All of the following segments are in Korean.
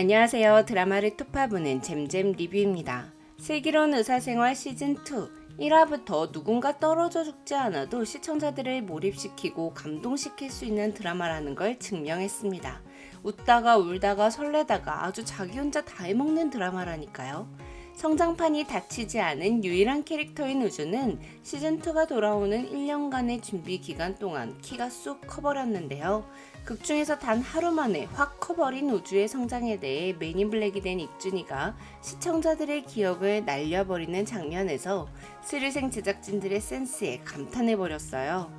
안녕하세요. 드라마를 투파보는 잼잼 리뷰입니다. 슬기로운 의사생활 시즌2 1화부터 누군가 떨어져 죽지 않아도 시청자들을 몰입시키고 감동시킬 수 있는 드라마라는 걸 증명했습니다. 웃다가 울다가 설레다가 아주 자기 혼자 다 해먹는 드라마라니까요. 성장판이 닫히지 않은 유일한 캐릭터인 우주는 시즌2가 돌아오는 1년간의 준비 기간 동안 키가 쑥 커버렸는데요. 극중에서 단 하루 만에 확 커버린 우주의 성장에 대해 맨인블랙이 된 익준이가 시청자들의 기억을 날려버리는 장면에서 스리생 제작진들의 센스에 감탄해버렸어요.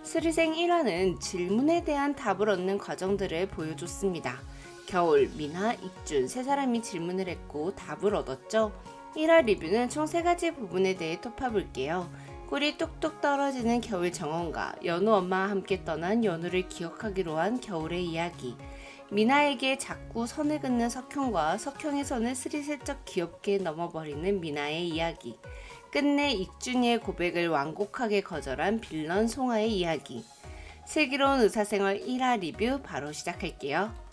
스리생 1화는 질문에 대한 답을 얻는 과정들을 보여줬습니다. 겨울, 미나, 익준 세 사람이 질문을 했고 답을 얻었죠. 1화 리뷰는 총 3가지 부분에 대해 톱해볼게요. 꿀이 뚝뚝 떨어지는 겨울 정원과 연우 엄마와 함께 떠난 연우를 기억하기로 한 겨울의 이야기, 미나에게 자꾸 선을 긋는 석형과 석형의 선을 스리슬쩍 귀엽게 넘어버리는 미나의 이야기, 끝내 익준이의 고백을 완곡하게 거절한 빌런 송하의 이야기. 슬기로운 의사생활 1화 리뷰 바로 시작할게요.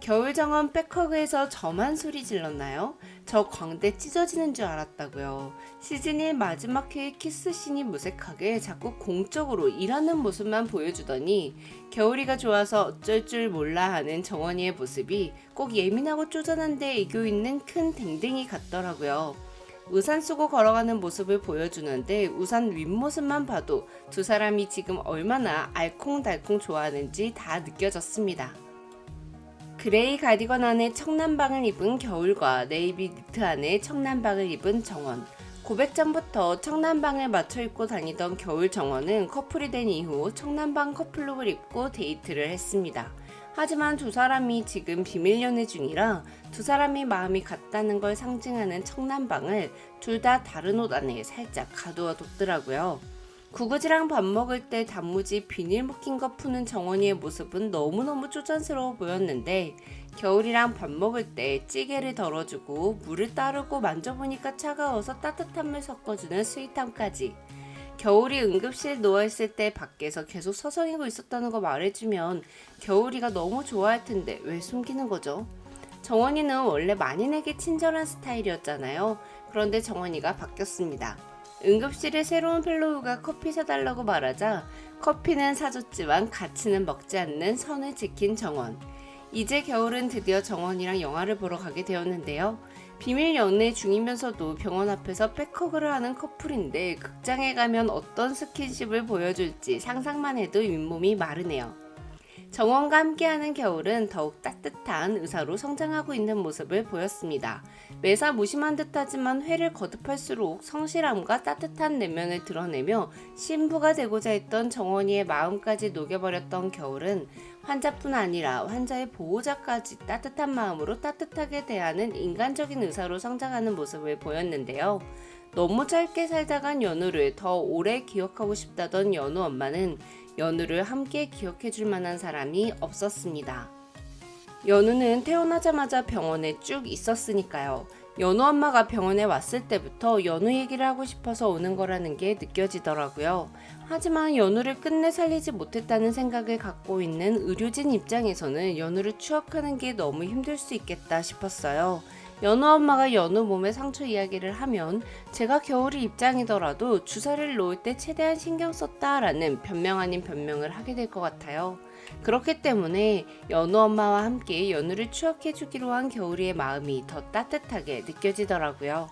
겨울정원 백허그에서 저만 소리 질렀나요? 저 광대 찢어지는 줄 알았다고요. 시즌1 마지막 회의 키스씬이 무색하게 자꾸 공적으로 일하는 모습만 보여주더니 겨울이가 좋아서 어쩔 줄 몰라 하는 정원이의 모습이 꼭 예민하고 쪼잔한데 애교 있는 큰 댕댕이 같더라고요. 우산 쓰고 걸어가는 모습을 보여주는데 우산 윗모습만 봐도 두 사람이 지금 얼마나 알콩달콩 좋아하는지 다 느껴졌습니다. 그레이 가디건 안에 청남방을 입은 겨울과 네이비 니트 안에 청남방을 입은 정원. 고백 전부터 청남방을 맞춰 입고 다니던 겨울 정원은 커플이 된 이후 청남방 커플룩을 입고 데이트를 했습니다. 하지만 두 사람이 지금 비밀 연애 중이라 두 사람이 마음이 같다는 걸 상징하는 청남방을 둘 다 다른 옷 안에 살짝 가두어 뒀더라고요. 구구지랑 밥 먹을 때 단무지 비닐 묶인 거 푸는 정원이의 모습은 너무너무 쪼잔스러워 보였는데 겨울이랑 밥 먹을 때 찌개를 덜어주고 물을 따르고 만져보니까 차가워서 따뜻한 물 섞어주는 스윗함까지. 겨울이 응급실 누워있을 때 밖에서 계속 서성이고 있었다는 거 말해주면 겨울이가 너무 좋아할 텐데 왜 숨기는 거죠? 정원이는 원래 만인에게 친절한 스타일이었잖아요. 그런데 정원이가 바뀌었습니다. 응급실에 새로운 펠로우가 커피 사달라고 말하자 커피는 사줬지만 가치는 먹지 않는 선을 지킨 정원. 이제 겨울은 드디어 정원이랑 영화를 보러 가게 되었는데요. 비밀 연애 중이면서도 병원 앞에서 백허그를 하는 커플인데 극장에 가면 어떤 스킨십을 보여줄지 상상만 해도 윗몸이 마르네요. 정원과 함께하는 겨울은 더욱 따뜻한 의사로 성장하고 있는 모습을 보였습니다. 매사 무심한 듯하지만 회를 거듭할수록 성실함과 따뜻한 내면을 드러내며 신부가 되고자 했던 정원이의 마음까지 녹여버렸던 겨울은 환자뿐 아니라 환자의 보호자까지 따뜻한 마음으로 따뜻하게 대하는 인간적인 의사로 성장하는 모습을 보였는데요. 너무 짧게 살다 간 연우를 더 오래 기억하고 싶다던 연우 엄마는 연우를 함께 기억해줄 만한 사람이 없었습니다. 연우는 태어나자마자 병원에 쭉 있었으니까요. 연우 엄마가 병원에 왔을 때부터 연우 얘기를 하고 싶어서 오는 거라는 게 느껴지더라고요. 하지만 연우를 끝내 살리지 못했다는 생각을 갖고 있는 의료진 입장에서는 연우를 추억하는 게 너무 힘들 수 있겠다 싶었어요. 연우 엄마가 연우 몸의 상처 이야기를 하면 제가 겨울이 입장이더라도 주사를 놓을 때 최대한 신경 썼다라는 변명 아닌 변명을 하게 될 것 같아요. 그렇기 때문에 연우 엄마와 함께 연우를 추억해주기로 한 겨울이의 마음이 더 따뜻하게 느껴지더라고요.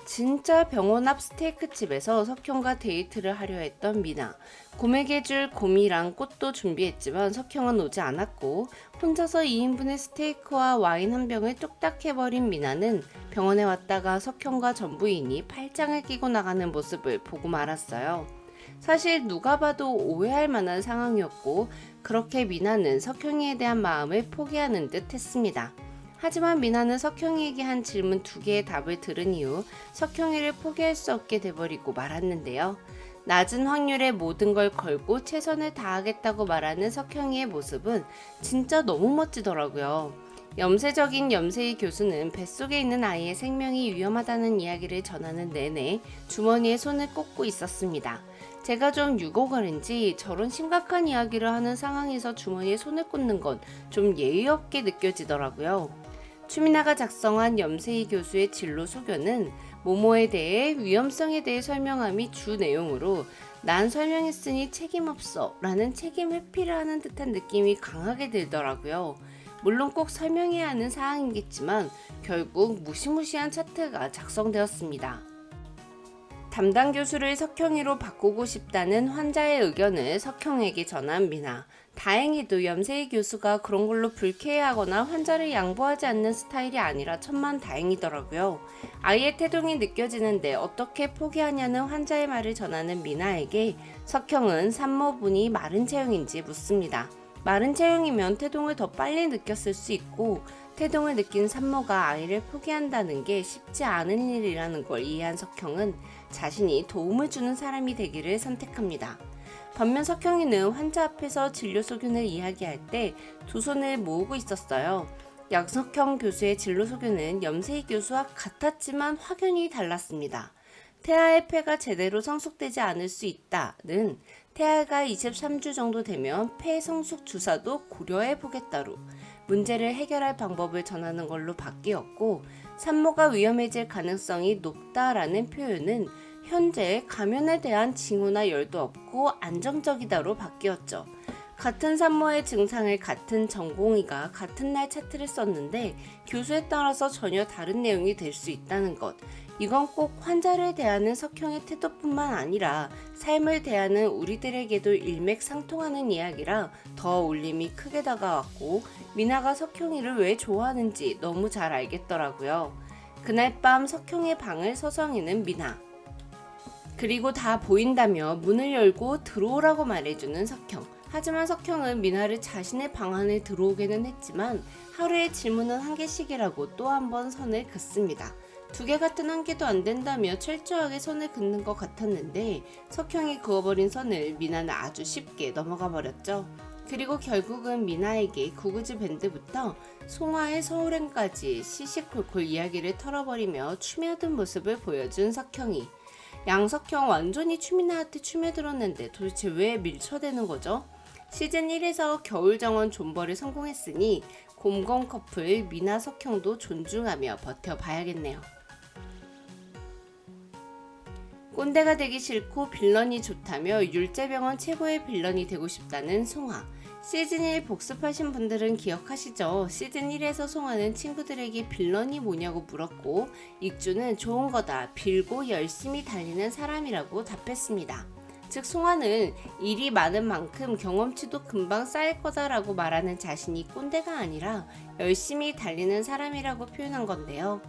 진짜 병원 앞 스테이크집에서 석형과 데이트를 하려 했던 미나. 곰에게 줄 곰이랑 꽃도 준비했지만 석형은 오지 않았고 혼자서 2인분의 스테이크와 와인 한 병을 뚝딱 해버린 미나는 병원에 왔다가 석형과 전부인이 팔짱을 끼고 나가는 모습을 보고 말았어요. 사실 누가 봐도 오해할 만한 상황이었고 그렇게 미나는 석형이에 대한 마음을 포기하는 듯 했습니다. 하지만 미나는 석형이에게 한 질문 2개의 답을 들은 이후 석형이를 포기할 수 없게 돼버리고 말았는데요. 낮은 확률에 모든 걸 걸고 최선을 다하겠다고 말하는 석형이의 모습은 진짜 너무 멋지더라고요. 염세적인 염세희 교수는 뱃속에 있는 아이의 생명이 위험하다는 이야기를 전하는 내내 주머니에 손을 꽂고 있었습니다. 제가 좀 유고가는지 저런 심각한 이야기를 하는 상황에서 주머니에 손을 꽂는 건 좀 예의 없게 느껴지더라고요. 추미나가 작성한 염세희 교수의 진로 소견은 모모에 대해 위험성에 대해 설명함이 주 내용으로 난 설명했으니 책임 없어 라는 책임 회피를 하는 듯한 느낌이 강하게 들더라고요. 물론 꼭 설명해야 하는 사항이겠지만 결국 무시무시한 차트가 작성되었습니다. 담당 교수를 석형이로 바꾸고 싶다는 환자의 의견을 석형에게 전한 미나. 다행히도 염세희 교수가 그런 걸로 불쾌해하거나 환자를 양보하지 않는 스타일이 아니라 천만다행이더라고요. 아이의 태동이 느껴지는데 어떻게 포기하냐는 환자의 말을 전하는 미나에게 석형은 산모분이 마른 체형인지 묻습니다. 마른 체형이면 태동을 더 빨리 느꼈을 수 있고 태동을 느낀 산모가 아이를 포기한다는 게 쉽지 않은 일이라는 걸 이해한 석형은 자신이 도움을 주는 사람이 되기를 선택합니다. 반면 석형이는 환자 앞에서 진료 소견을 이야기할 때 두 손을 모으고 있었어요. 양석형 교수의 진로 소견은 염세희 교수와 같았지만 확연히 달랐습니다. 태아의 폐가 제대로 성숙되지 않을 수 있다는 태아가 23주 정도 되면 폐 성숙 주사도 고려해 보겠다로 문제를 해결할 방법을 전하는 걸로 바뀌었고 산모가 위험해질 가능성이 높다라는 표현은 현재 감염에 대한 징후나 열도 없고 안정적이다로 바뀌었죠. 같은 산모의 증상을 같은 전공의가 같은 날 차트를 썼는데 교수에 따라서 전혀 다른 내용이 될 수 있다는 것. 이건 꼭 환자를 대하는 석형의 태도뿐만 아니라 삶을 대하는 우리들에게도 일맥상통하는 이야기라 더 울림이 크게 다가왔고 미나가 석형이를 왜 좋아하는지 너무 잘 알겠더라고요. 그날 밤 석형의 방을 서성이는 미나. 그리고 다 보인다며 문을 열고 들어오라고 말해주는 석형. 하지만 석형은 미나를 자신의 방 안에 들어오게는 했지만 하루에 질문은 한 개씩이라고 또 한 번 선을 긋습니다. 두 개 같은 한 개도 안 된다며 철저하게 선을 긋는 것 같았는데 석형이 그어버린 선을 미나는 아주 쉽게 넘어가 버렸죠. 그리고 결국은 미나에게 구구즈 밴드부터 송화의 서울행까지 시시콜콜 이야기를 털어버리며 춤여든 모습을 보여준 석형이. 양석형 완전히 추미나한테 춤에들었는데 도대체 왜 밀쳐대는 거죠? 시즌 1에서 겨울정원 존버를 성공했으니 곰검 커플 미나 석형도 존중하며 버텨봐야겠네요. 꼰대가 되기 싫고 빌런이 좋다며 율제병원 최고의 빌런이 되고 싶다는 송화. 시즌 1 복습하신 분들은 기억하시죠? 시즌 1에서 송화는 친구들에게 빌런이 뭐냐고 물었고 익주는 좋은 거다, 빌고 열심히 달리는 사람이라고 답했습니다. 즉 송화는 일이 많은 만큼 경험치도 금방 쌓일 거다라고 말하는 자신이 꼰대가 아니라 열심히 달리는 사람이라고 표현한 건데요.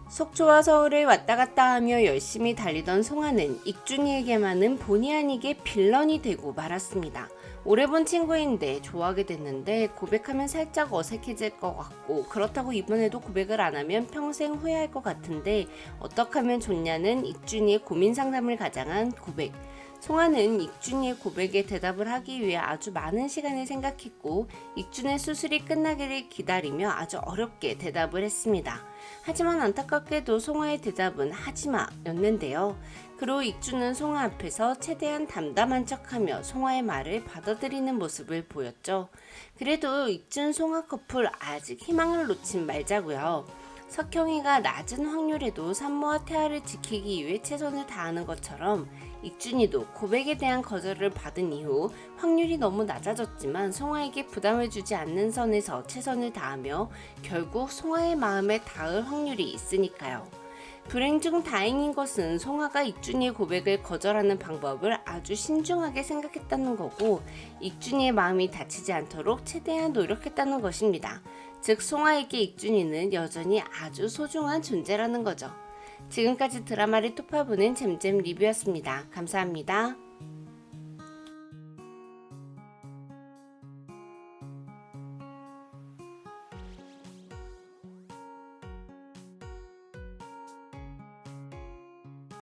속초와 서울을 왔다 갔다 하며 열심히 달리던 송화는 익준이에게만은 본의 아니게 빌런이 되고 말았습니다. 오래 본 친구인데 좋아하게 됐는데 고백하면 살짝 어색해질 것 같고 그렇다고 이번에도 고백을 안 하면 평생 후회할 것 같은데 어떻게 하면 좋냐는 익준이의 고민 상담을 가장한 고백. 송화는 익준이의 고백에 대답을 하기 위해 아주 많은 시간을 생각했고 익준의 수술이 끝나기를 기다리며 아주 어렵게 대답을 했습니다. 하지만 안타깝게도 송화의 대답은 하지마 였는데요. 그로 익준은 송화 앞에서 최대한 담담한 척하며 송화의 말을 받아들이는 모습을 보였죠. 그래도 익준 송화 커플 아직 희망을 놓진 말자고요. 석형이가 낮은 확률에도 산모와 태아를 지키기 위해 최선을 다하는 것처럼 익준이도 고백에 대한 거절을 받은 이후 확률이 너무 낮아졌지만 송화에게 부담을 주지 않는 선에서 최선을 다하며 결국 송화의 마음에 닿을 확률이 있으니까요. 불행 중 다행인 것은 송화가 익준이의 고백을 거절하는 방법을 아주 신중하게 생각했다는 거고 익준이의 마음이 다치지 않도록 최대한 노력했다는 것입니다. 즉 송화에게 익준이는 여전히 아주 소중한 존재라는 거죠. 지금까지 드라마를 톱파보는 잼잼 리뷰였습니다. 감사합니다.